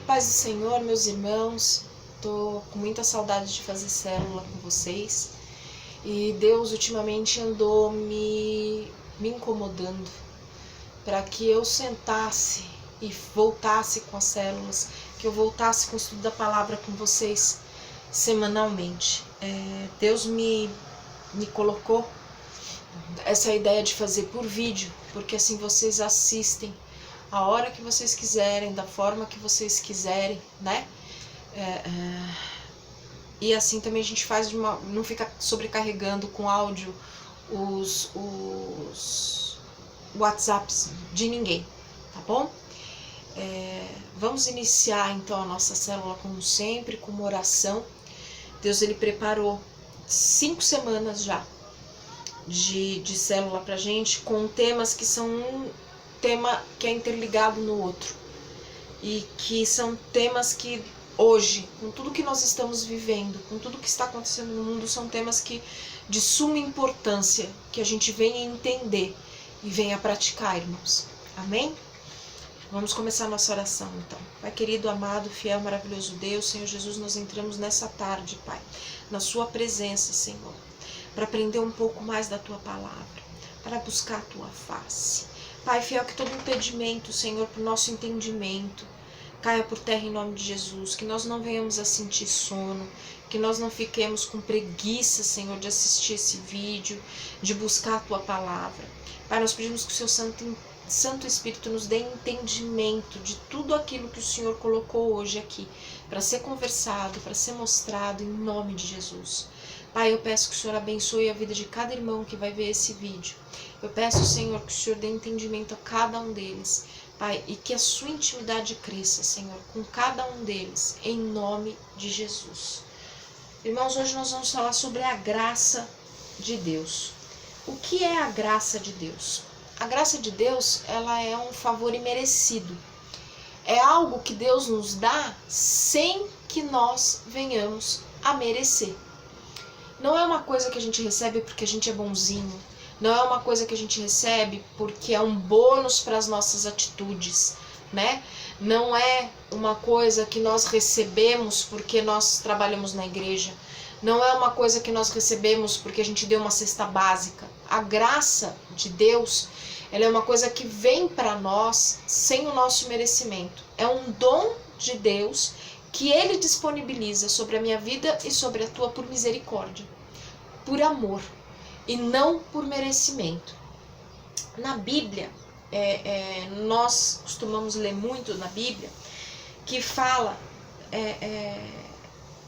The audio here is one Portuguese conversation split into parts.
Paz do Senhor, meus irmãos, tô com muita saudade de fazer célula com vocês e Deus ultimamente andou me incomodando para que eu sentasse e voltasse com as células, que eu voltasse com o estudo da palavra com vocês semanalmente. Deus me colocou essa ideia de fazer por vídeo, porque assim vocês assistem a hora que vocês quiserem, da forma que vocês quiserem, né? E assim também a gente faz não fica sobrecarregando com áudio os WhatsApps de ninguém, tá bom? Vamos iniciar então a nossa célula como sempre, com uma oração. Deus ele preparou 5 semanas já de célula pra gente, com temas que são um tema que é interligado no outro e que são temas que hoje, com tudo que nós estamos vivendo, com tudo que está acontecendo no mundo, são temas que de suma importância que a gente venha entender e venha praticar, irmãos. Amém? Vamos começar a nossa oração então. Pai querido, amado, fiel, maravilhoso Deus, Senhor Jesus, nós entramos nessa tarde, Pai, na sua presença, Senhor, para aprender um pouco mais da tua palavra, para buscar a tua face. Pai fiel, que todo impedimento, Senhor, para o nosso entendimento caia por terra em nome de Jesus, que nós não venhamos a sentir sono, que nós não fiquemos com preguiça, Senhor, de assistir esse vídeo, de buscar a tua palavra. Pai, nós pedimos que o seu Santo Espírito nos dê entendimento de tudo aquilo que o Senhor colocou hoje aqui, para ser conversado, para ser mostrado, em nome de Jesus. Pai, eu peço que o Senhor abençoe a vida de cada irmão que vai ver esse vídeo. Eu peço, Senhor, que o Senhor dê entendimento a cada um deles, Pai, e que a sua intimidade cresça, Senhor, com cada um deles, em nome de Jesus. Irmãos, hoje nós vamos falar sobre a graça de Deus. O que é a graça de Deus? A graça de Deus, ela é um favor imerecido. É algo que Deus nos dá sem que nós venhamos a merecer. Não é uma coisa que a gente recebe porque a gente é bonzinho. Não é uma coisa que a gente recebe porque é um bônus para as nossas atitudes, né? Não é uma coisa que nós recebemos porque nós trabalhamos na igreja. Não é uma coisa que nós recebemos porque a gente deu uma cesta básica. A graça de Deus, ela é uma coisa que vem para nós sem o nosso merecimento. É um dom de Deus que Ele disponibiliza sobre a minha vida e sobre a tua por misericórdia, por amor e não por merecimento. Na Bíblia, nós costumamos ler muito na Bíblia que fala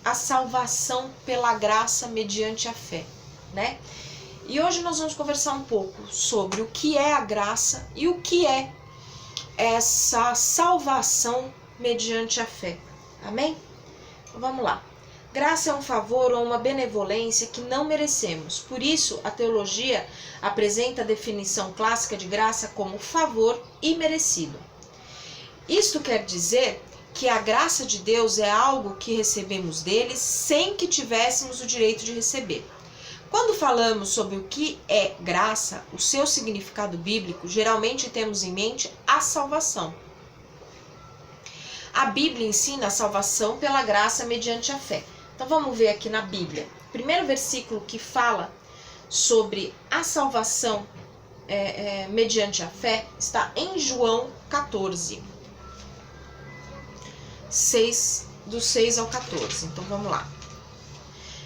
a salvação pela graça mediante a fé, né? E hoje nós vamos conversar um pouco sobre o que é a graça e o que é essa salvação mediante a fé. Amém? Então, vamos lá. Graça é um favor ou uma benevolência que não merecemos. Por isso, a teologia apresenta a definição clássica de graça como favor imerecido. Isto quer dizer que a graça de Deus é algo que recebemos dele sem que tivéssemos o direito de receber. Quando falamos sobre o que é graça, o seu significado bíblico, geralmente temos em mente a salvação. A Bíblia ensina a salvação pela graça mediante a fé. Então vamos ver aqui na Bíblia. O primeiro versículo que fala sobre a salvação mediante a fé está em João 14, do 6 ao 14. Então vamos lá.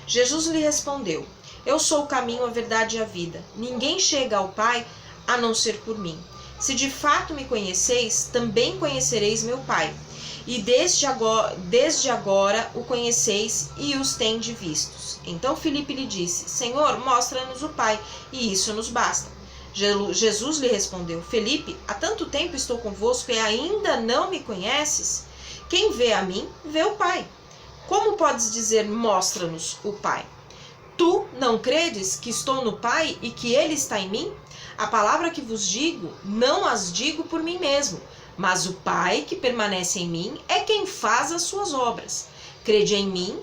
Jesus lhe respondeu: Eu sou o caminho, a verdade e a vida. Ninguém chega ao Pai a não ser por mim. Se de fato me conheceis, também conhecereis meu Pai. E desde agora o conheceis e os tendes vistos. Então Filipe lhe disse: Senhor, mostra-nos o Pai, e isso nos basta. Jesus lhe respondeu: Filipe, há tanto tempo estou convosco e ainda não me conheces? Quem vê a mim, vê o Pai. Como podes dizer, mostra-nos o Pai? Tu não credes que estou no Pai e que Ele está em mim? A palavra que vos digo, não as digo por mim mesmo, mas o Pai que permanece em mim é quem faz as suas obras. Crede em mim,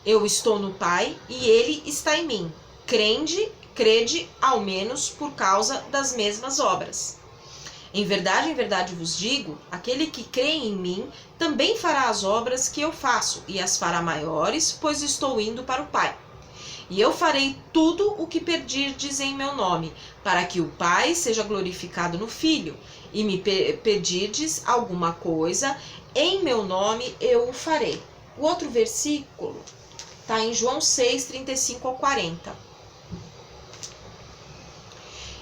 eu estou no Pai e Ele está em mim. Crede ao menos por causa das mesmas obras. Em verdade vos digo, aquele que crê em mim também fará as obras que eu faço, e as fará maiores, pois estou indo para o Pai. E eu farei tudo o que pedirdes em meu nome, para que o Pai seja glorificado no Filho. E me pedirdes alguma coisa, em meu nome eu o farei. O outro versículo está em João 6, 35 ao 40.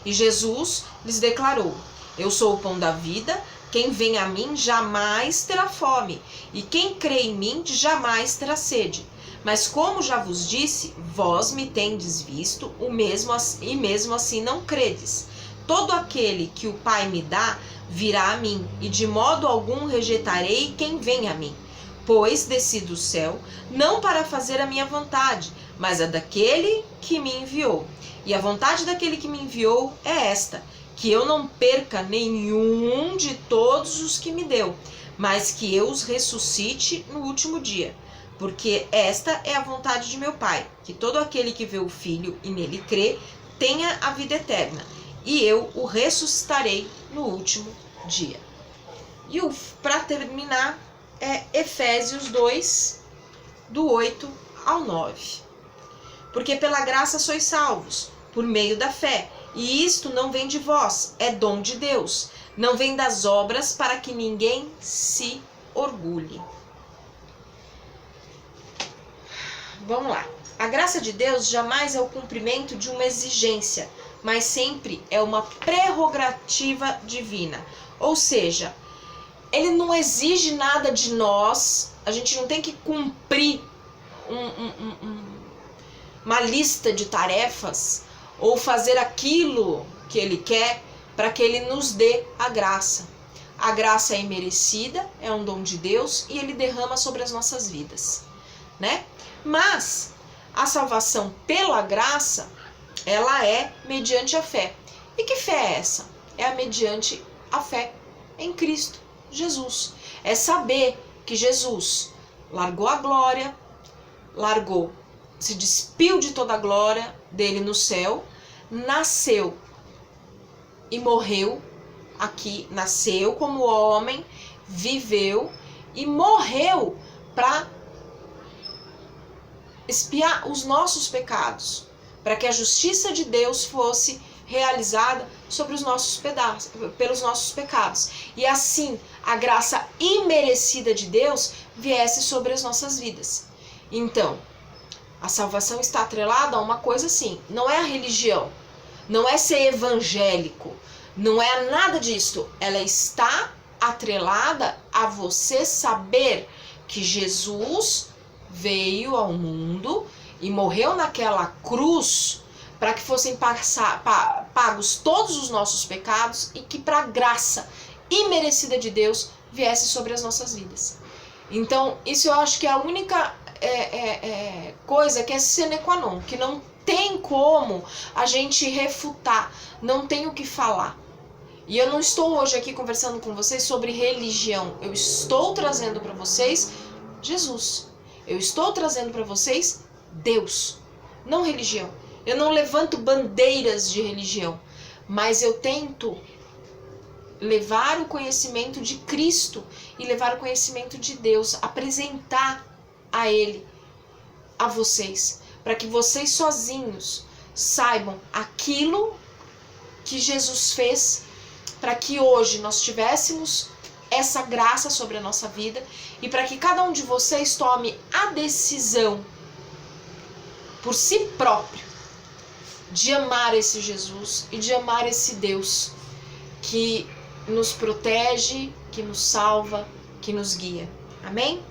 E Jesus lhes declarou: eu sou o pão da vida, quem vem a mim jamais terá fome, e quem crê em mim jamais terá sede. Mas como já vos disse, vós me tendes visto, e mesmo assim não credes. Todo aquele que o Pai me dá, virá a mim, e de modo algum rejeitarei quem vem a mim. Pois desci do céu, não para fazer a minha vontade, mas a daquele que me enviou. E a vontade daquele que me enviou é esta, que eu não perca nenhum de todos os que me deu, mas que eu os ressuscite no último dia. Porque esta é a vontade de meu Pai, que todo aquele que vê o Filho e nele crê, tenha a vida eterna, e eu o ressuscitarei no último dia. E para terminar, é Efésios 2, do 8 ao 9. Porque pela graça sois salvos, por meio da fé, e isto não vem de vós, é dom de Deus, não vem das obras, para que ninguém se orgulhe. Vamos lá. A graça de Deus jamais é o cumprimento de uma exigência, mas sempre é uma prerrogativa divina. Ou seja, ele não exige nada de nós, a gente não tem que cumprir uma lista de tarefas ou fazer aquilo que ele quer para que ele nos dê a graça. A graça é imerecida, é um dom de Deus e ele derrama sobre as nossas vidas, né? Mas a salvação pela graça, ela é mediante a fé. E que fé é essa? É mediante a fé em Cristo Jesus. É saber que Jesus largou a glória, se despiu de toda a glória dele no céu, nasceu e morreu aqui, nasceu como homem, viveu e morreu para expiar os nossos pecados, para que a justiça de Deus fosse realizada sobre os nossos pelos nossos pecados. E assim, a graça imerecida de Deus viesse sobre as nossas vidas. Então, a salvação está atrelada a uma coisa assim, não é a religião, não é ser evangélico, não é nada disso. Ela está atrelada a você saber que Jesus veio ao mundo e morreu naquela cruz para que fossem pagos todos os nossos pecados e que para a graça imerecida de Deus viesse sobre as nossas vidas. Então, isso eu acho que é a única coisa que é sine qua non, que não tem como a gente refutar, não tem o que falar. E eu não estou hoje aqui conversando com vocês sobre religião, eu estou trazendo para vocês Jesus. Eu estou trazendo para vocês Deus, não religião. Eu não levanto bandeiras de religião, mas eu tento levar o conhecimento de Cristo e levar o conhecimento de Deus, apresentar a Ele, a vocês, para que vocês sozinhos saibam aquilo que Jesus fez, para que hoje nós tivéssemos essa graça sobre a nossa vida e para que cada um de vocês tome a decisão por si próprio de amar esse Jesus e de amar esse Deus que nos protege, que nos salva, que nos guia. Amém?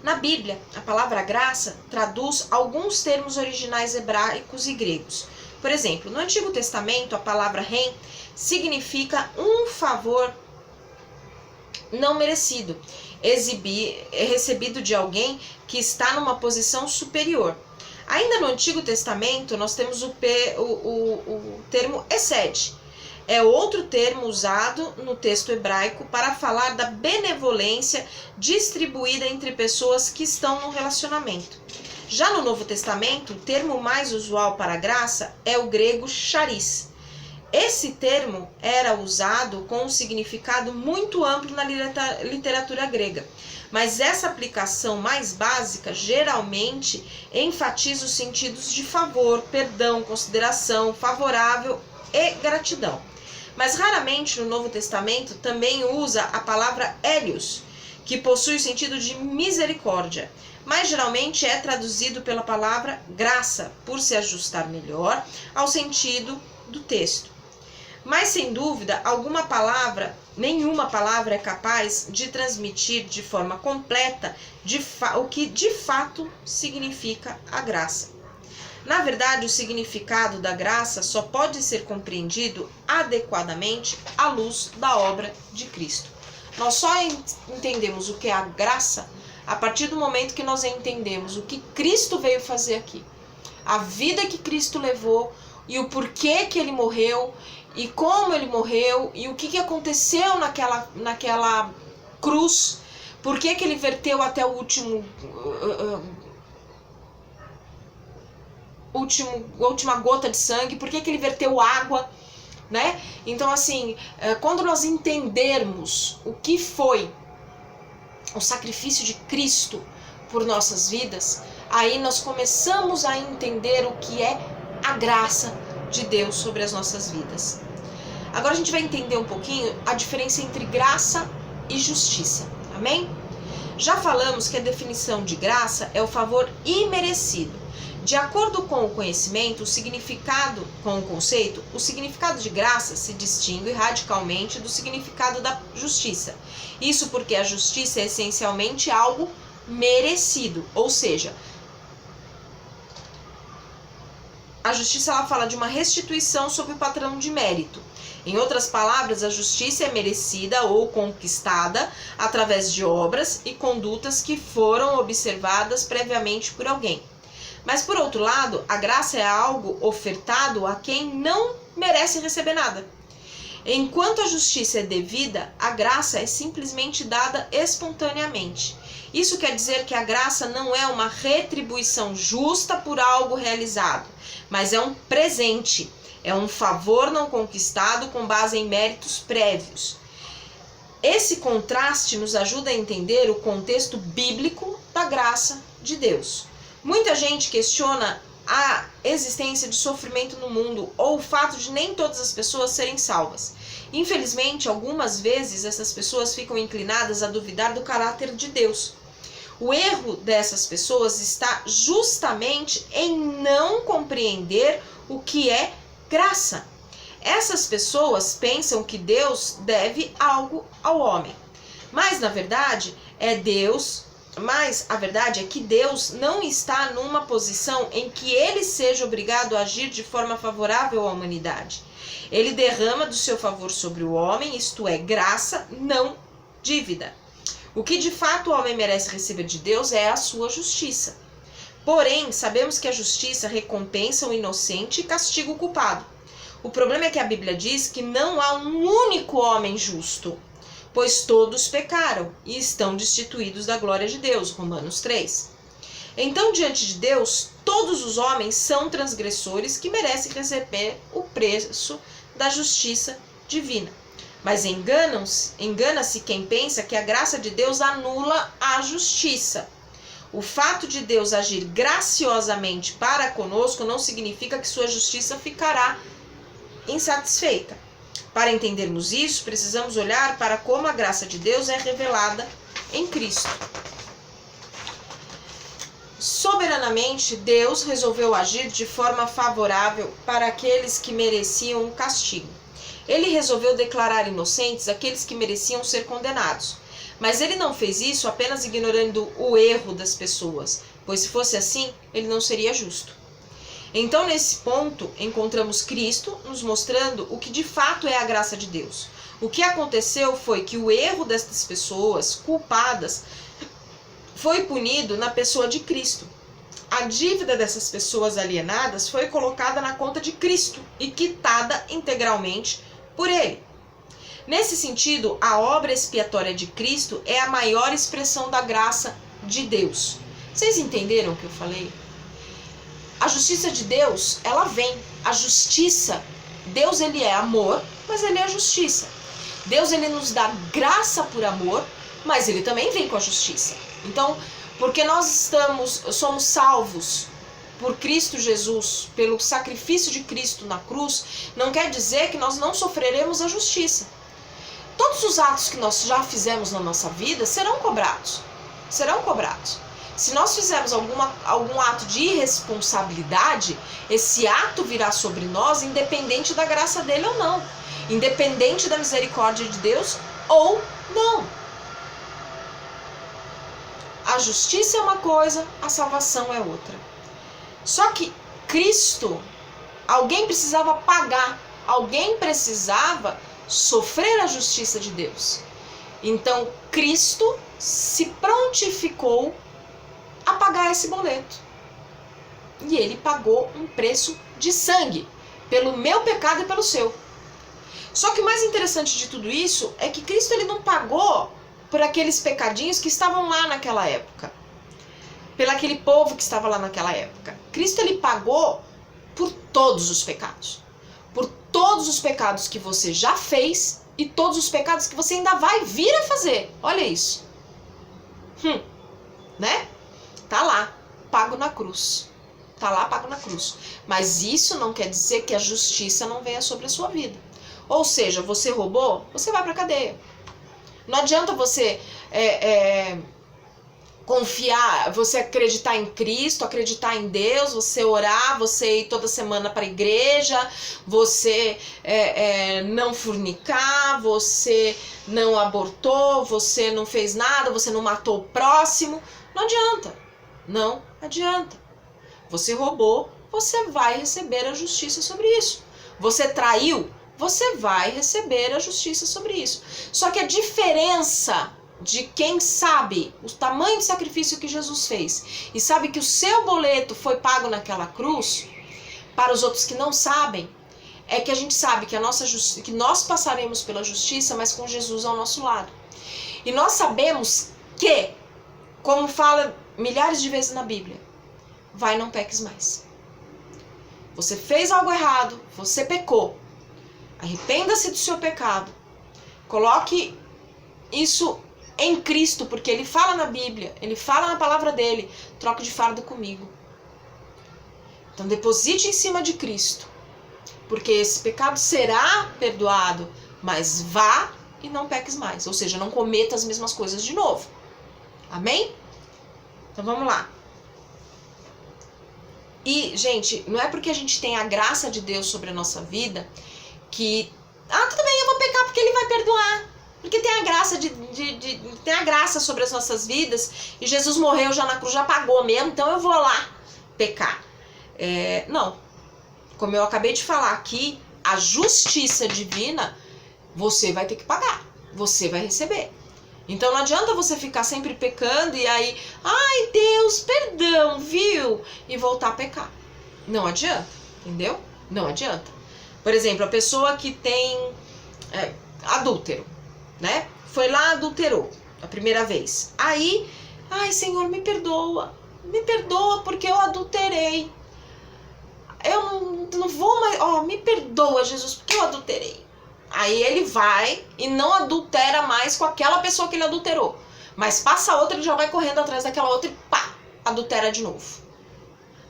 Na Bíblia, a palavra graça traduz alguns termos originais hebraicos e gregos. Por exemplo, no Antigo Testamento, a palavra ren significa um favor não merecido, recebido de alguém que está numa posição superior. Ainda no Antigo Testamento, nós temos o termo hesed. É outro termo usado no texto hebraico para falar da benevolência distribuída entre pessoas que estão no relacionamento. Já no Novo Testamento, o termo mais usual para graça é o grego charis. Esse termo era usado com um significado muito amplo na literatura grega, mas essa aplicação mais básica geralmente enfatiza os sentidos de favor, perdão, consideração, favorável e gratidão. Mas raramente no Novo Testamento também usa a palavra élios, que possui o sentido de misericórdia, mas geralmente é traduzido pela palavra graça, por se ajustar melhor ao sentido do texto. Mas sem dúvida, nenhuma palavra é capaz de transmitir de forma completa o que de fato significa a graça. Na verdade, o significado da graça só pode ser compreendido adequadamente à luz da obra de Cristo. Nós só entendemos o que é a graça a partir do momento que nós entendemos o que Cristo veio fazer aqui. A vida que Cristo levou e o porquê que ele morreu e como ele morreu e o que aconteceu naquela cruz, por que ele verteu até a última gota de sangue, por que ele verteu água, né? Então, assim, quando nós entendermos o que foi o sacrifício de Cristo por nossas vidas, aí nós começamos a entender o que é a graça de Deus sobre as nossas vidas. Agora a gente vai entender um pouquinho a diferença entre graça e justiça, amém? Já falamos que a definição de graça é o favor imerecido. De acordo com o conhecimento, o significado de graça se distingue radicalmente do significado da justiça. Isso porque a justiça é essencialmente algo merecido, ou seja, a justiça ela fala de uma restituição sob o padrão de mérito. Em outras palavras, a justiça é merecida ou conquistada através de obras e condutas que foram observadas previamente por alguém. Mas, por outro lado, a graça é algo ofertado a quem não merece receber nada. Enquanto a justiça é devida, a graça é simplesmente dada espontaneamente. Isso quer dizer que a graça não é uma retribuição justa por algo realizado, mas é um presente, é um favor não conquistado com base em méritos prévios. Esse contraste nos ajuda a entender o contexto bíblico da graça de Deus. Muita gente questiona a existência de sofrimento no mundo ou o fato de nem todas as pessoas serem salvas. Infelizmente, algumas vezes essas pessoas ficam inclinadas a duvidar do caráter de Deus. O erro dessas pessoas está justamente em não compreender o que é graça. Essas pessoas pensam que Deus deve algo ao homem, mas a verdade é que Deus não está numa posição em que ele seja obrigado a agir de forma favorável à humanidade. Ele derrama do seu favor sobre o homem, isto é, graça, não dívida. O que de fato o homem merece receber de Deus é a sua justiça. Porém, sabemos que a justiça recompensa o inocente e castiga o culpado. O problema é que a Bíblia diz que não há um único homem justo, pois todos pecaram e estão destituídos da glória de Deus, Romanos 3. Então, diante de Deus, todos os homens são transgressores que merecem receber o preço da justiça divina. Mas engana-se quem pensa que a graça de Deus anula a justiça. O fato de Deus agir graciosamente para conosco não significa que sua justiça ficará insatisfeita. Para entendermos isso, precisamos olhar para como a graça de Deus é revelada em Cristo. Soberanamente, Deus resolveu agir de forma favorável para aqueles que mereciam um castigo. Ele resolveu declarar inocentes aqueles que mereciam ser condenados. Mas ele não fez isso apenas ignorando o erro das pessoas, pois se fosse assim, ele não seria justo. Então, nesse ponto, encontramos Cristo nos mostrando o que de fato é a graça de Deus. O que aconteceu foi que o erro destas pessoas culpadas foi punido na pessoa de Cristo. A dívida dessas pessoas alienadas foi colocada na conta de Cristo e quitada integralmente por ele. Nesse sentido, a obra expiatória de Cristo é a maior expressão da graça de Deus. Vocês entenderam o que eu falei? A justiça de Deus, ela vem. A justiça Deus, ele é amor, mas ele é justiça. Deus, ele nos dá graça por amor, mas ele também vem com a justiça. Então, porque nós somos salvos por Cristo Jesus, pelo sacrifício de Cristo na cruz, não quer dizer que nós não sofreremos a justiça. Todos os atos que nós já fizemos na nossa vida serão cobrados. Serão cobrados. Se nós fizermos algum ato de irresponsabilidade, esse ato virá sobre nós, independente da graça dele ou não. Independente da misericórdia de Deus ou não. A justiça é uma coisa, a salvação é outra. Só que Cristo, alguém precisava pagar, alguém precisava sofrer a justiça de Deus. Então, Cristo se prontificou a pagar esse boleto. E ele pagou um preço de sangue, pelo meu pecado e pelo seu. Só que o mais interessante de tudo isso é que Cristo, ele não pagou por aqueles pecadinhos que estavam lá naquela época. Pelo aquele povo que estava lá naquela época. Cristo, ele pagou por todos os pecados. Por todos os pecados que você já fez e todos os pecados que você ainda vai vir a fazer. Olha isso. Né? Tá lá, pago na cruz. Tá lá, pago na cruz. Mas isso não quer dizer que a justiça não venha sobre a sua vida. Ou seja, você roubou, você vai pra cadeia. Não adianta você confiar, você acreditar em Cristo, acreditar em Deus, você orar, você ir toda semana para a igreja, você não fornicar, você não abortou, você não fez nada, você não matou o próximo. Não adianta. Não adianta. Você roubou, você vai receber a justiça sobre isso. Você traiu, você vai receber a justiça sobre isso. Só que a diferença de quem sabe o tamanho de sacrifício que Jesus fez e sabe que o seu boleto foi pago naquela cruz, para os outros que não sabem, é que a gente sabe que que nós passaremos pela justiça, mas com Jesus ao nosso lado. E nós sabemos que, como fala milhares de vezes na Bíblia, vai, não peques mais. Você fez algo errado, você pecou. Arrependa-se do seu pecado. Coloque isso em Cristo, porque ele fala na Bíblia, ele fala na palavra dele, troca de fardo comigo. Então deposite em cima de Cristo, porque esse pecado será perdoado, mas vá e não peques mais, ou seja, não cometa as mesmas coisas de novo. Amém? Então vamos lá. E, gente, não é porque a gente tem a graça de Deus sobre a nossa vida que, tudo bem, eu vou pecar porque ele vai perdoar. Porque tem a graça tem a graça sobre as nossas vidas e Jesus morreu já na cruz, já pagou mesmo, então eu vou lá pecar. Não. Como eu acabei de falar aqui, a justiça divina, você vai ter que pagar. Você vai receber. Então não adianta você ficar sempre pecando e aí, ai Deus, perdão, viu? E voltar a pecar. Não adianta, entendeu? Não adianta. Por exemplo, a pessoa que tem adúltero, né? Foi lá, adulterou a primeira vez. Aí, ai Senhor, me perdoa porque eu adulterei. Eu não vou mais, me perdoa Jesus, porque eu adulterei. Aí ele vai e não adultera mais com aquela pessoa que ele adulterou. Mas passa outra, ele já vai correndo atrás daquela outra e pá, adultera de novo.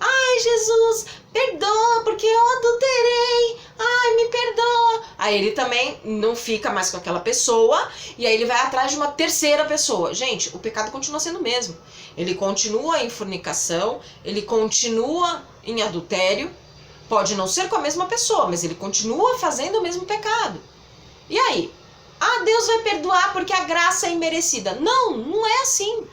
Ai, Jesus, perdoa, porque eu adulterei. Ai, me perdoa. Aí ele também não fica mais com aquela pessoa e aí ele vai atrás de uma terceira pessoa. Gente, o pecado continua sendo o mesmo. Ele continua em fornicação, ele continua em adultério. Pode não ser com a mesma pessoa, mas ele continua fazendo o mesmo pecado. E aí? Deus vai perdoar porque a graça é imerecida. Não, não é assim.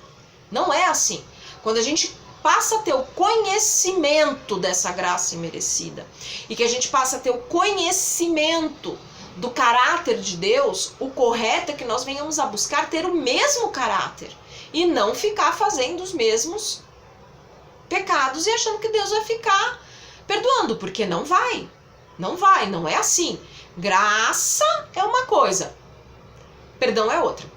Não é assim. Quando a gente passa a ter o conhecimento dessa graça imerecida e que a gente passa a ter o conhecimento do caráter de Deus, o correto é que nós venhamos a buscar ter o mesmo caráter e não ficar fazendo os mesmos pecados e achando que Deus vai ficar perdoando, porque não vai, não é assim. Graça é uma coisa, perdão é outra.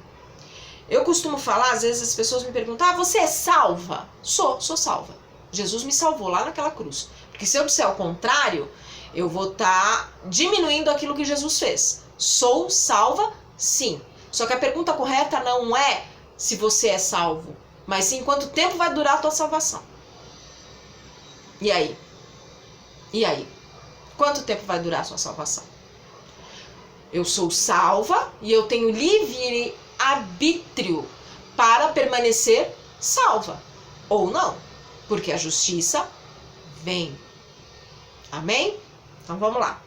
Eu costumo falar, às vezes as pessoas me perguntam, você é salva? Sou salva. Jesus me salvou lá naquela cruz. Porque se eu disser o contrário, Eu vou estar diminuindo aquilo que Jesus fez. Sou salva? Sim. Só que a pergunta correta não é se você é salvo, mas sim quanto tempo vai durar a tua salvação. E aí? E aí? Quanto tempo vai durar a sua salvação? Eu sou salva e eu tenho livre arbítrio para permanecer salva. Ou não. Porque a justiça vem. Amém? Então vamos lá.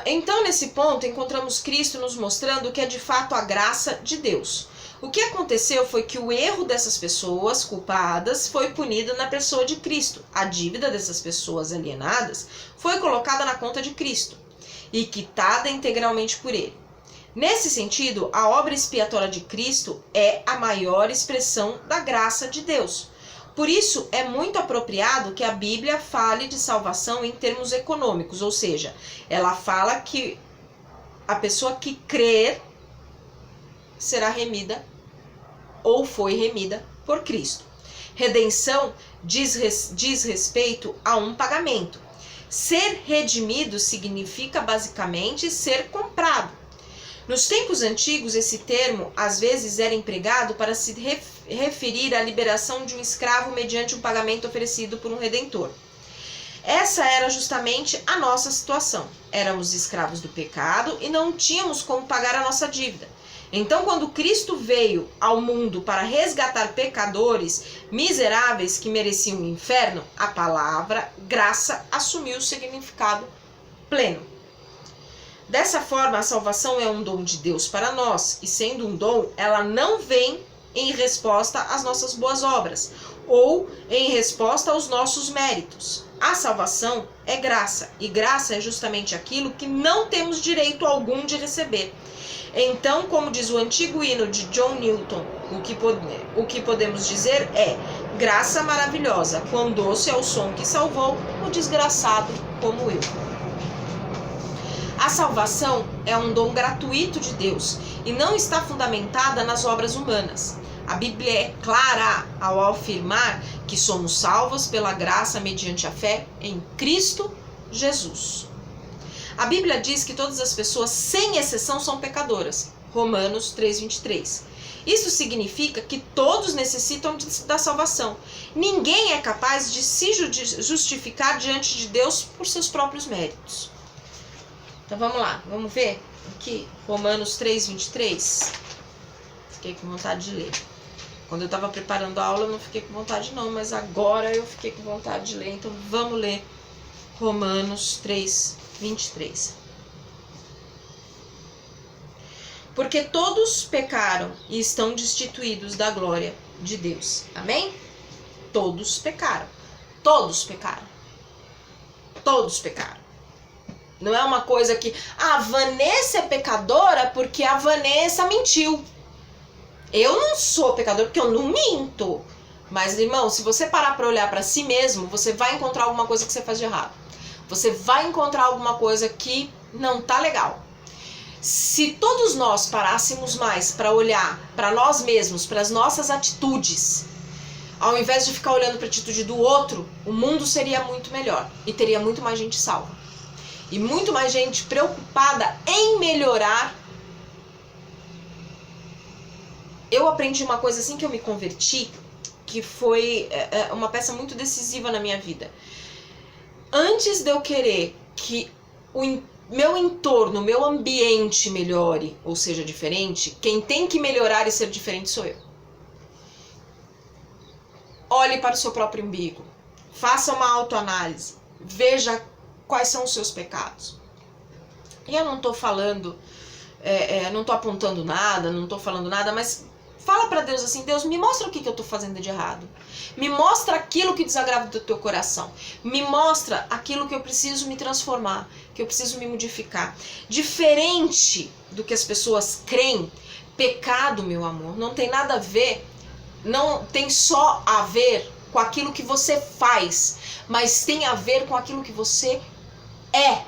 Então, nesse ponto, encontramos Cristo nos mostrando o que é de fato a graça de Deus. O que aconteceu foi que o erro dessas pessoas culpadas foi punido na pessoa de Cristo. A dívida dessas pessoas alienadas foi colocada na conta de Cristo e quitada integralmente por ele. Nesse sentido, a obra expiatória de Cristo é a maior expressão da graça de Deus. Por isso, é muito apropriado que a Bíblia fale de salvação em termos econômicos, ou seja, ela fala que a pessoa que crer será remida ou foi remida por Cristo. Redenção diz respeito a um pagamento. Ser redimido significa basicamente ser comprado. Nos tempos antigos, esse termo às vezes era empregado para se referir à liberação de um escravo mediante um pagamento oferecido por um redentor. Essa era justamente a nossa situação. Éramos escravos do pecado e não tínhamos como pagar a nossa dívida. Então, quando Cristo veio ao mundo para resgatar pecadores miseráveis que mereciam o inferno, a palavra graça assumiu o significado pleno. Dessa forma, a salvação é um dom de Deus para nós, e sendo um dom, ela não vem em resposta às nossas boas obras, ou em resposta aos nossos méritos. A salvação é graça, e graça é justamente aquilo que não temos direito algum de receber. Então, como diz o antigo hino de John Newton, o que podemos dizer é: graça maravilhosa, quão doce é o som que salvou o desgraçado como eu. A salvação é um dom gratuito de Deus e não está fundamentada nas obras humanas. A Bíblia é clara ao afirmar que somos salvos pela graça mediante a fé em Cristo Jesus. A Bíblia diz que todas as pessoas, sem exceção, são pecadoras. Romanos 3:23. Isso significa que todos necessitam da salvação. Ninguém é capaz de se justificar diante de Deus por seus próprios méritos. Então vamos lá, vamos ver aqui, Romanos 3:23. Fiquei com vontade de ler. Quando eu estava preparando a aula eu não fiquei com vontade não, mas agora eu fiquei com vontade de ler. Então vamos ler Romanos 3:23. Porque todos pecaram e estão destituídos da glória de Deus. Amém? Todos pecaram. Todos pecaram. Todos pecaram. Não é uma coisa que a Vanessa é pecadora porque a Vanessa mentiu. Eu não sou pecador porque eu não minto. Mas, irmão, se você parar para olhar para si mesmo, você vai encontrar alguma coisa que você faz de errado. Você vai encontrar alguma coisa que não tá legal. Se todos nós parássemos mais para olhar para nós mesmos, para as nossas atitudes, ao invés de ficar olhando para a atitude do outro, o mundo seria muito melhor e teria muito mais gente salva. E muito mais gente preocupada em melhorar. Eu aprendi uma coisa assim que eu me converti, que foi uma peça muito decisiva na minha vida. Antes de eu querer que o meu entorno, o meu ambiente melhore, ou seja diferente, quem tem que melhorar e ser diferente sou eu. Olhe para o seu próprio umbigo. Faça uma autoanálise. Veja quais são os seus pecados. E eu não estou falando, não estou apontando nada, não estou falando nada, mas fala para Deus assim: Deus, me mostra o que eu estou fazendo de errado. Me mostra aquilo que desagrada do teu coração. Me mostra aquilo que eu preciso me transformar, que eu preciso me modificar. Diferente do que as pessoas creem, pecado, meu amor, não tem nada a ver, não tem só a ver com aquilo que você faz, mas tem a ver com aquilo que você é.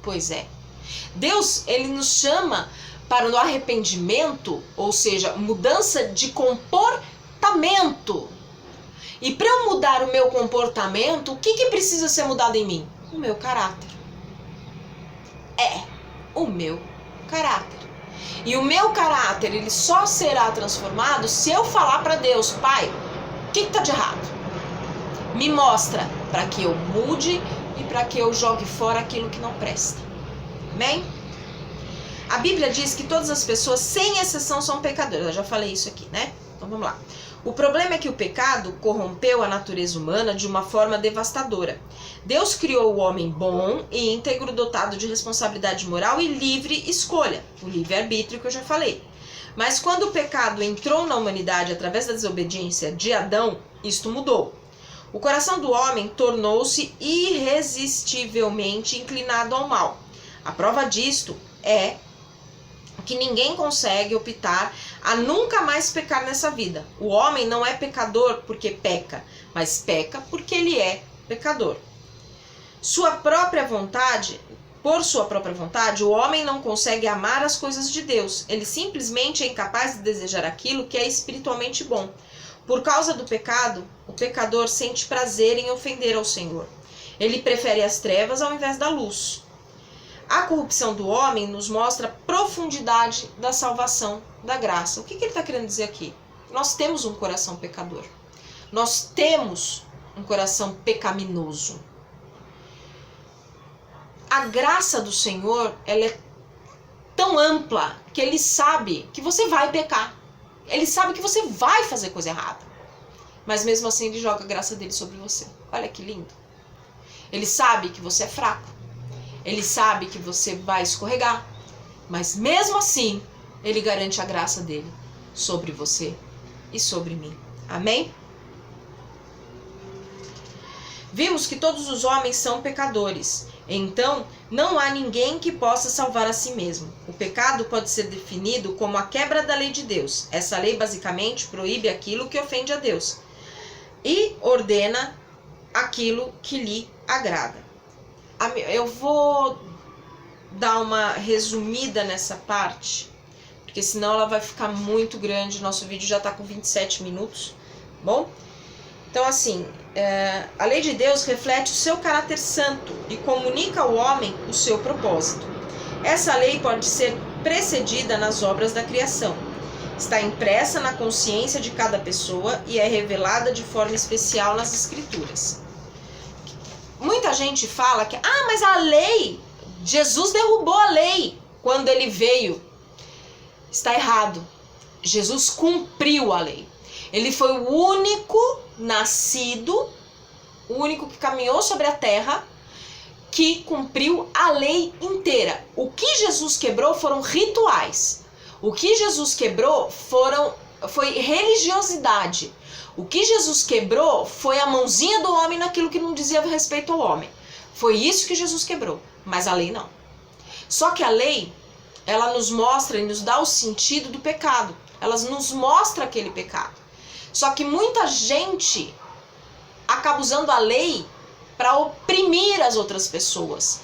Pois é. Deus, ele nos chama para o arrependimento, ou seja, mudança de comportamento. E para eu mudar o meu comportamento, o que precisa ser mudado em mim? O meu caráter. O meu caráter. E o meu caráter, ele só será transformado se eu falar para Deus: Pai, o que está de errado? Me mostra, para que eu mude e para que eu jogue fora aquilo que não presta. Amém? A Bíblia diz que todas as pessoas, sem exceção, são pecadoras. Eu já falei isso aqui, né? Então vamos lá. O problema é que o pecado corrompeu a natureza humana de uma forma devastadora. Deus criou o homem bom e íntegro, dotado de responsabilidade moral e livre escolha, o livre-arbítrio que eu já falei. Mas quando o pecado entrou na humanidade através da desobediência de Adão, isto mudou. O coração do homem tornou-se irresistivelmente inclinado ao mal. A prova disto é que ninguém consegue optar a nunca mais pecar nessa vida. O homem não é pecador porque peca, mas peca porque ele é pecador. Por sua própria vontade, o homem não consegue amar as coisas de Deus. Ele simplesmente é incapaz de desejar aquilo que é espiritualmente bom. Por causa do pecado, o pecador sente prazer em ofender ao Senhor. Ele prefere as trevas ao invés da luz. A corrupção do homem nos mostra a profundidade da salvação, da graça. O que ele está querendo dizer aqui? Nós temos um coração pecador. Nós temos um coração pecaminoso. A graça do Senhor, ela é tão ampla que Ele sabe que você vai pecar. Ele sabe que você vai fazer coisa errada. Mas mesmo assim Ele joga a graça dele sobre você. Olha que lindo. Ele sabe que você é fraco. Ele sabe que você vai escorregar, mas mesmo assim, Ele garante a graça dele sobre você e sobre mim. Amém? Vimos que todos os homens são pecadores, então não há ninguém que possa salvar a si mesmo. O pecado pode ser definido como a quebra da lei de Deus. Essa lei basicamente proíbe aquilo que ofende a Deus e ordena aquilo que lhe agrada. Eu vou dar uma resumida nessa parte, porque senão ela vai ficar muito grande. Nosso vídeo já está com 27 minutos, bom? Então assim, a lei de Deus reflete o seu caráter santo e comunica ao homem o seu propósito. Essa lei pode ser precedida nas obras da criação. Está impressa na consciência de cada pessoa e é revelada de forma especial nas Escrituras. Muita gente fala que, mas a lei, Jesus derrubou a lei quando ele veio. Está errado. Jesus cumpriu a lei. Ele foi o único nascido, o único que caminhou sobre a terra, que cumpriu a lei inteira. O que Jesus quebrou foram rituais. O que Jesus quebrou foi religiosidade. O que Jesus quebrou foi a mãozinha do homem naquilo que não dizia respeito ao homem. Foi isso que Jesus quebrou, mas a lei não. Só que a lei, ela nos mostra e nos dá o sentido do pecado. Ela nos mostra aquele pecado. Só que muita gente acaba usando a lei para oprimir as outras pessoas,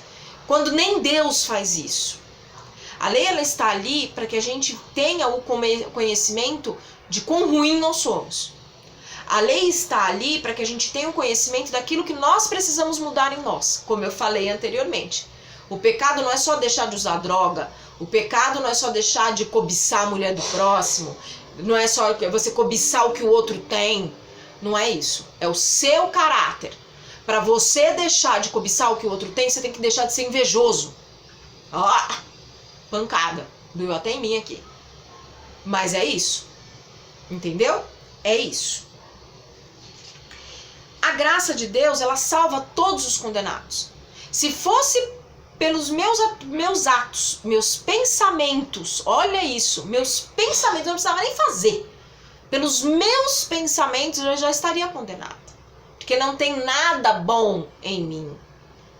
quando nem Deus faz isso. A lei, ela está ali para que a gente tenha o conhecimento de quão ruim nós somos. A lei está ali para que a gente tenha um conhecimento daquilo que nós precisamos mudar em nós, como eu falei anteriormente. O pecado não é só deixar de usar droga, o pecado não é só deixar de cobiçar a mulher do próximo, não é só você cobiçar o que o outro tem, não é isso. É o seu caráter. Para você deixar de cobiçar o que o outro tem, você tem que deixar de ser invejoso. Pancada, doeu até em mim aqui. Mas é isso, entendeu? É isso. A graça de Deus, ela salva todos os condenados. Se fosse pelos meus atos, meus pensamentos, olha isso, meus pensamentos, eu não precisava nem fazer. Pelos meus pensamentos, eu já estaria condenado. Porque não tem nada bom em mim.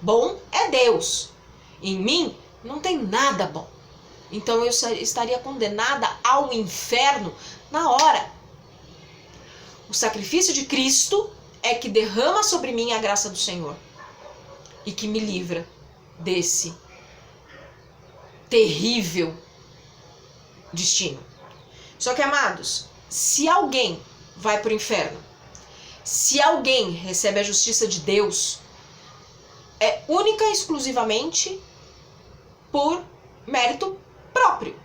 Bom é Deus. Em mim, não tem nada bom. Então eu estaria condenada ao inferno na hora. O sacrifício de Cristo é que derrama sobre mim a graça do Senhor e que me livra desse terrível destino. Só que, amados, se alguém vai para o inferno, Se alguém recebe a justiça de Deus, é única e exclusivamente por mérito próprio.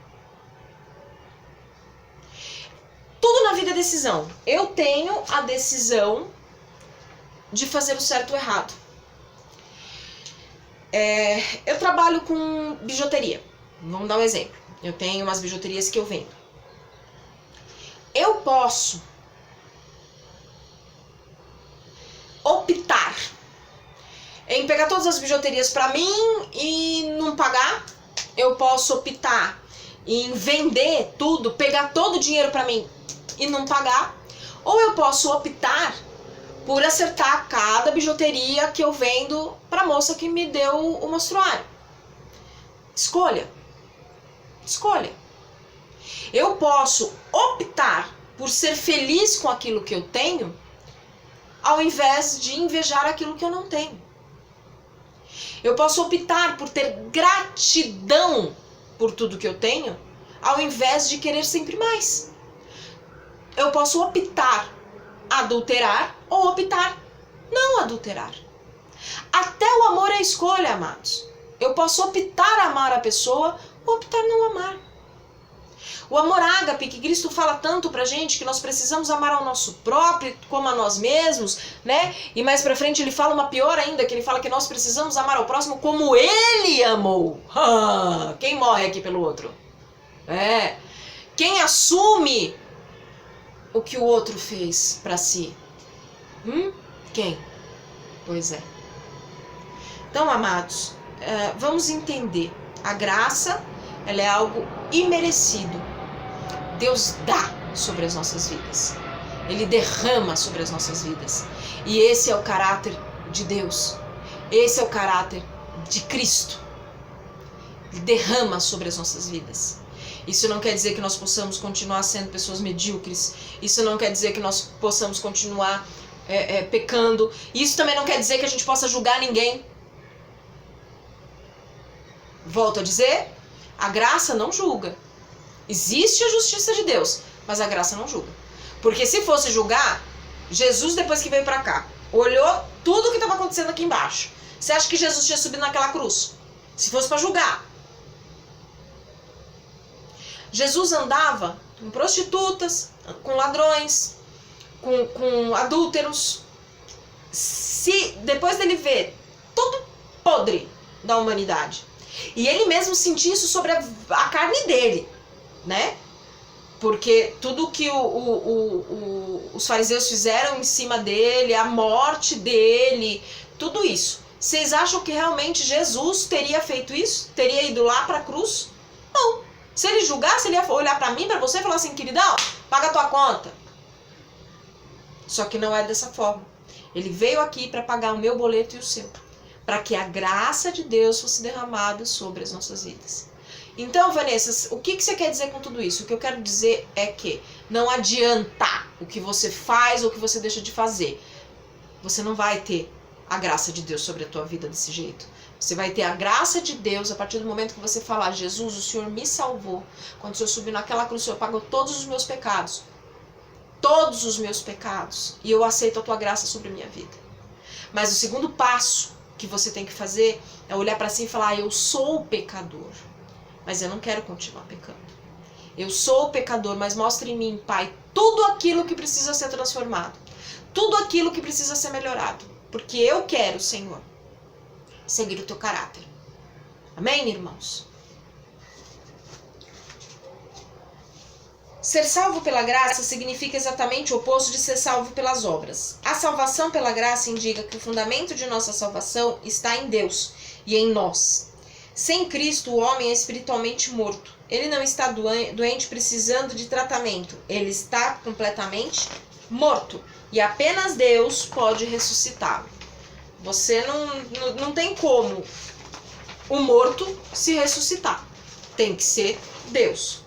Tudo na vida é decisão. Eu tenho a decisão de fazer o certo ou o errado. Eu trabalho com bijuteria. Vamos dar um exemplo. Eu tenho umas bijuterias que eu vendo. Eu posso optar em pegar todas as bijuterias para mim e não pagar. Eu posso optar em vender tudo, pegar todo o dinheiro para mim e não pagar. Ou eu posso optar por acertar cada bijuteria que eu vendo para a moça que me deu o mostruário. Escolha. Escolha. Eu posso optar por ser feliz com aquilo que eu tenho, ao invés de invejar aquilo que eu não tenho. Eu posso optar por ter gratidão por tudo que eu tenho, ao invés de querer sempre mais. Eu posso optar adulterar ou optar não adulterar. Até o amor é escolha, amados. Eu posso optar amar a pessoa ou optar não amar. O amor ágape, que Cristo fala tanto pra gente, que nós precisamos amar ao nosso próprio como a nós mesmos, né? E mais pra frente ele fala uma pior ainda, que ele fala que nós precisamos amar ao próximo como ele amou. Quem morre aqui pelo outro? Quem assume o que o outro fez pra si? Quem? Pois é. Então, amados, vamos entender. A graça, ela é algo imerecido. Deus dá sobre as nossas vidas. Ele derrama sobre as nossas vidas. E esse é o caráter de Deus. Esse é o caráter de Cristo. Ele derrama sobre as nossas vidas. Isso não quer dizer que nós possamos continuar sendo pessoas medíocres. Isso não quer dizer que nós possamos continuar pecando. Isso também não quer dizer que a gente possa julgar ninguém. Volto a dizer, a graça não julga. Existe a justiça de Deus, mas a graça não julga. Porque se fosse julgar, Jesus, depois que veio pra cá, olhou tudo o que estava acontecendo aqui embaixo. Você acha que Jesus tinha subido naquela cruz? Se fosse para julgar. Jesus andava com prostitutas, com ladrões, com adúlteros. Se depois dele ver todo podre da humanidade, e ele mesmo sentia isso sobre a carne dele, né? Porque tudo que os fariseus fizeram em cima dele, a morte dele, tudo isso. Vocês acham que realmente Jesus teria feito isso? Teria ido lá para a cruz? Não. Se ele julgasse, ele ia olhar para mim, para você e falar assim, queridão, paga a tua conta. Só que não é dessa forma. Ele veio aqui para pagar o meu boleto e o seu. Para que a graça de Deus fosse derramada sobre as nossas vidas. Então, Vanessa, o que você quer dizer com tudo isso? O que eu quero dizer é que não adianta o que você faz ou o que você deixa de fazer. Você não vai ter a graça de Deus sobre a tua vida desse jeito. Você vai ter a graça de Deus a partir do momento que você falar, Jesus, o Senhor me salvou. Quando o Senhor subiu naquela cruz, o Senhor pagou todos os meus pecados. Todos os meus pecados. E eu aceito a tua graça sobre a minha vida. Mas o segundo passo que você tem que fazer é olhar para si e falar, eu sou pecador. Mas eu não quero continuar pecando. Eu sou pecador, mas mostre em mim, Pai, tudo aquilo que precisa ser transformado. Tudo aquilo que precisa ser melhorado. Porque eu quero, Senhor, seguir o teu caráter. Amém, irmãos? Ser salvo pela graça significa exatamente o oposto de ser salvo pelas obras. A salvação pela graça indica que o fundamento de nossa salvação está em Deus e em nós. Sem Cristo, o homem é espiritualmente morto. Ele não está doente precisando de tratamento. Ele está completamente morto. E apenas Deus pode ressuscitá-lo. Você não tem como o morto se ressuscitar. Tem que ser Deus.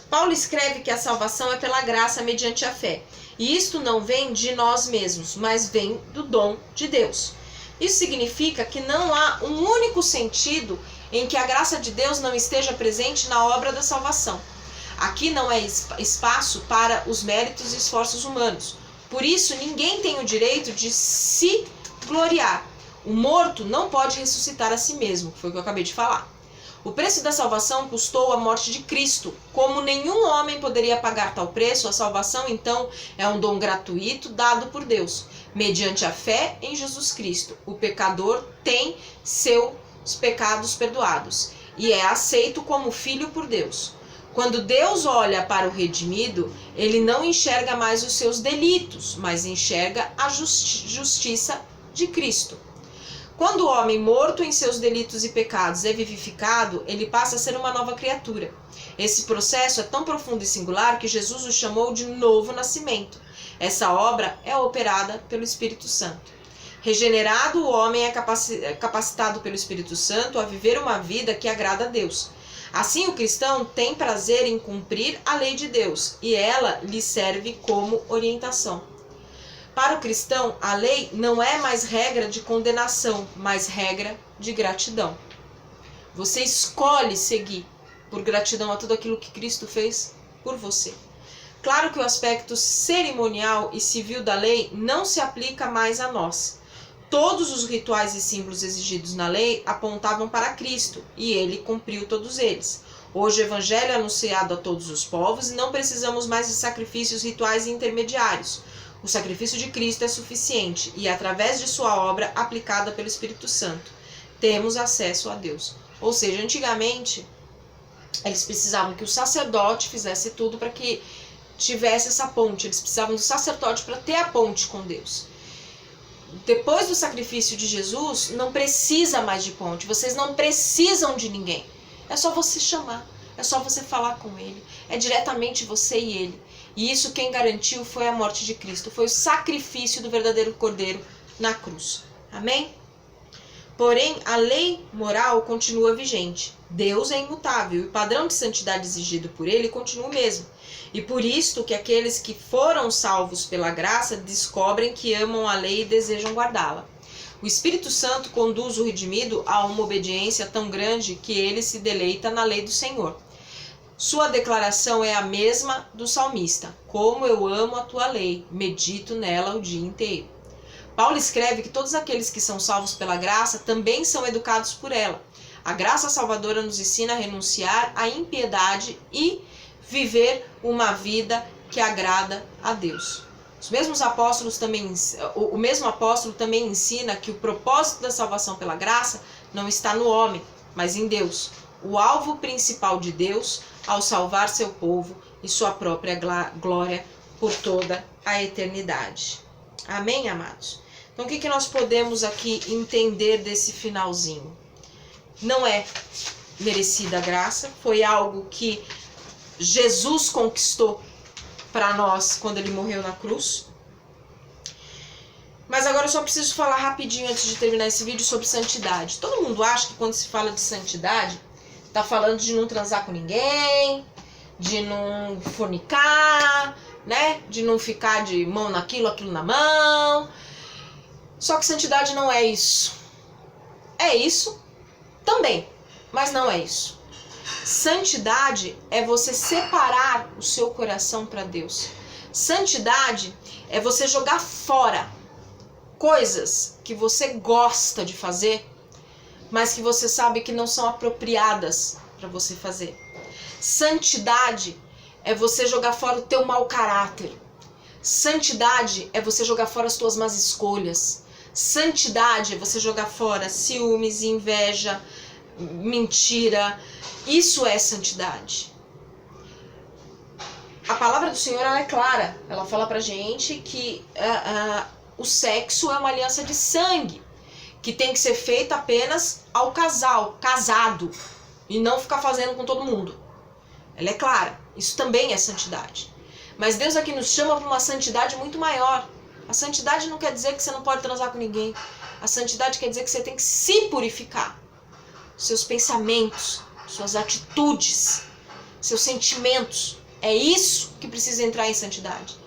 Paulo escreve que a salvação é pela graça mediante a fé. E isto não vem de nós mesmos, mas vem do dom de Deus. Isso significa que não há um único sentido em que a graça de Deus não esteja presente na obra da salvação. Aqui não é espaço para os méritos e esforços humanos. Por isso, ninguém tem o direito de se gloriar. O morto não pode ressuscitar a si mesmo, que foi o que eu acabei de falar. O preço da salvação custou a morte de Cristo. Como nenhum homem poderia pagar tal preço, a salvação, então, é um dom gratuito dado por Deus, mediante a fé em Jesus Cristo. O pecador tem seus pecados perdoados e é aceito como filho por Deus. Quando Deus olha para o redimido, ele não enxerga mais os seus delitos, mas enxerga a justiça de Cristo. Quando o homem morto em seus delitos e pecados é vivificado, ele passa a ser uma nova criatura. Esse processo é tão profundo e singular que Jesus o chamou de novo nascimento. Essa obra é operada pelo Espírito Santo. Regenerado, o homem é capacitado pelo Espírito Santo a viver uma vida que agrada a Deus. Assim, o cristão tem prazer em cumprir a lei de Deus e ela lhe serve como orientação. Para o cristão, a lei não é mais regra de condenação, mas regra de gratidão. Você escolhe seguir por gratidão a tudo aquilo que Cristo fez por você. Claro que o aspecto cerimonial e civil da lei não se aplica mais a nós. Todos os rituais e símbolos exigidos na lei apontavam para Cristo, e ele cumpriu todos eles. Hoje o evangelho é anunciado a todos os povos e não precisamos mais de sacrifícios rituais e intermediários. O sacrifício de Cristo é suficiente e, através de sua obra aplicada pelo Espírito Santo, temos acesso a Deus. Ou seja, antigamente, eles precisavam que o sacerdote fizesse tudo para que tivesse essa ponte. Eles precisavam do sacerdote para ter a ponte com Deus. Depois do sacrifício de Jesus, não precisa mais de ponte. Vocês não precisam de ninguém. É só você chamar. É só você falar com ele. É diretamente você e ele. E isso quem garantiu foi a morte de Cristo. Foi o sacrifício do verdadeiro Cordeiro na cruz. Amém? Porém, a lei moral continua vigente. Deus é imutável e o padrão de santidade exigido por ele continua o mesmo. E por isto que aqueles que foram salvos pela graça descobrem que amam a lei e desejam guardá-la. O Espírito Santo conduz o redimido a uma obediência tão grande que ele se deleita na lei do Senhor. Sua declaração é a mesma do salmista: como eu amo a tua lei, medito nela o dia inteiro. Paulo escreve que todos aqueles que são salvos pela graça também são educados por ela. A graça salvadora nos ensina a renunciar à impiedade e viver uma vida que agrada a Deus. O mesmo apóstolo também ensina que o propósito da salvação pela graça não está no homem, mas em Deus, o alvo principal de Deus ao salvar seu povo e sua própria glória por toda a eternidade. Amém, amados? Então, o que nós podemos aqui entender desse finalzinho? Não é merecida a graça, foi algo que Jesus conquistou para nós quando ele morreu na cruz. Mas agora eu só preciso falar rapidinho antes de terminar esse vídeo sobre santidade. Todo mundo acha que quando se fala de santidade, tá falando de não transar com ninguém, de não fornicar, né? De não ficar de mão naquilo, aquilo na mão. Só que santidade não é isso. É isso também, mas não é isso. Santidade é você separar o seu coração para Deus. Santidade é você jogar fora coisas que você gosta de fazer, mas que você sabe que não são apropriadas para você fazer. Santidade é você jogar fora o teu mau caráter. Santidade é você jogar fora as tuas más escolhas. Santidade é você jogar fora ciúmes, inveja, mentira. Isso é santidade. A palavra do Senhor ela é clara. Ela fala pra gente que o sexo é uma aliança de sangue, que tem que ser feita apenas ao casal, casado, e não ficar fazendo com todo mundo. Ela é clara. Isso também é santidade. Mas Deus aqui nos chama para uma santidade muito maior. A santidade não quer dizer que você não pode transar com ninguém. A santidade quer dizer que você tem que se purificar. Seus pensamentos, suas atitudes, seus sentimentos. É isso que precisa entrar em santidade.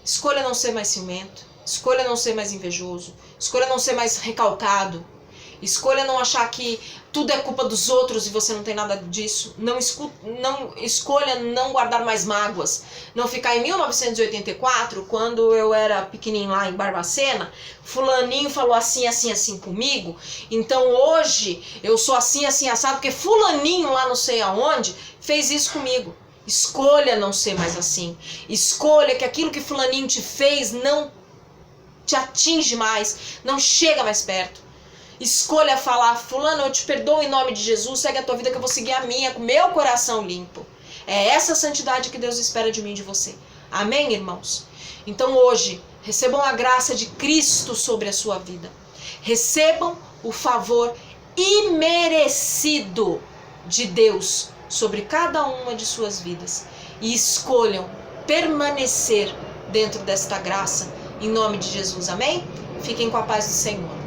Escolha não ser mais ciumento. Escolha não ser mais invejoso. Escolha não ser mais recalcado. Escolha não achar que tudo é culpa dos outros e você não tem nada disso. Não escolha não guardar mais mágoas. Não ficar em 1984, quando eu era pequenininho lá em Barbacena, fulaninho falou assim, assim, assim comigo. Então hoje eu sou assim, assim, assado, porque fulaninho lá não sei aonde fez isso comigo. Escolha não ser mais assim. Escolha que aquilo que fulaninho te fez não te atinge mais, não chega mais perto. Escolha falar, fulano, eu te perdoo em nome de Jesus, segue a tua vida que eu vou seguir a minha, com meu coração limpo. É essa santidade que Deus espera de mim e de você. Amém, irmãos? Então hoje, recebam a graça de Cristo sobre a sua vida. Recebam o favor imerecido de Deus sobre cada uma de suas vidas. E escolham permanecer dentro desta graça, em nome de Jesus. Amém? Fiquem com a paz do Senhor.